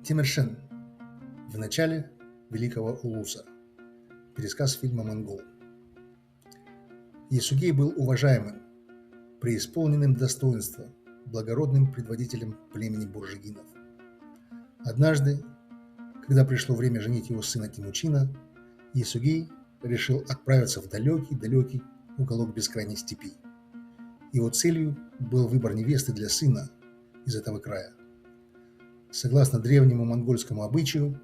Тимершен. В начале Великого Улуса. Пересказ фильма «Монгол». Ясугей был уважаемым, преисполненным достоинства, благородным предводителем племени буржигинов. Однажды, когда пришло время женить его сына Темучина, Ясугей решил отправиться в далекий-далекий уголок бескрайней степи. Его целью был выбор невесты для сына из этого края. Согласно древнему монгольскому обычаю,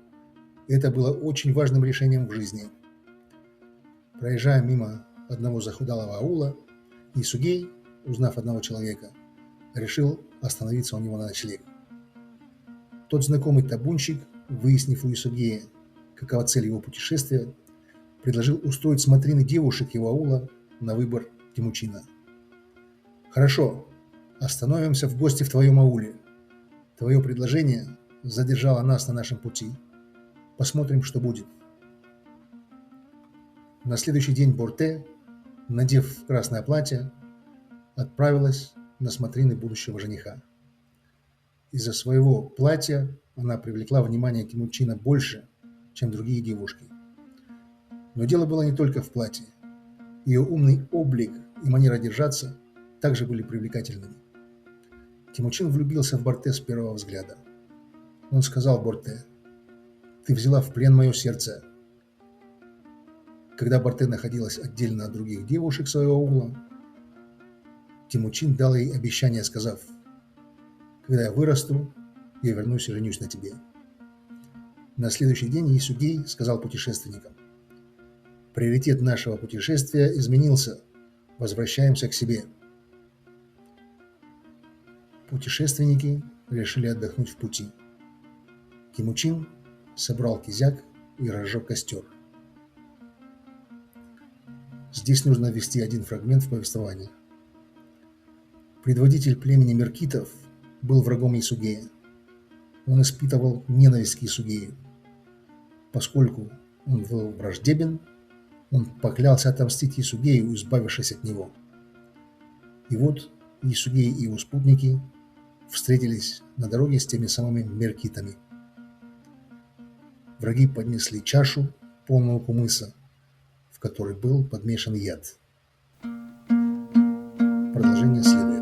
это было очень важным решением в жизни. Проезжая мимо одного захудалого аула, Ясугей, узнав одного человека, решил остановиться у него на ночлег. Тот знакомый табунщик, выяснив у Ясугея, какова цель его путешествия, предложил устроить смотрины девушек его аула на выбор Темучина. «Хорошо, остановимся в гости в твоем ауле. Твое предложение задержало нас на нашем пути. Посмотрим, что будет». На следующий день Борте, надев красное платье, отправилась на смотрины будущего жениха. Из-за своего платья она привлекла внимание Темучина больше, чем другие девушки. Но дело было не только в платье. Ее умный облик и манера держаться также были привлекательными. Темучин влюбился в Борте с первого взгляда. Он сказал Борте: «Ты взяла в плен мое сердце». Когда Борте находилась отдельно от других девушек своего аула, Темучин дал ей обещание, сказав: «Когда я вырасту, я вернусь и женюсь на тебе». На следующий день Ясугей сказал путешественникам: «Приоритет нашего путешествия изменился. Возвращаемся к себе». Путешественники решили отдохнуть в пути. Темучин собрал кизяк и разжег костер. Здесь нужно ввести один фрагмент в повествование. Предводитель племени меркитов был врагом Ясугея. Он испытывал ненависть к Ясугею. Поскольку он был враждебен, он поклялся отомстить Ясугею, избавившись от него. И вот Ясугей и его спутники встретились на дороге с теми самыми меркитами. Враги поднесли чашу, полную кумыса, в которой был подмешан яд. Продолжение следует.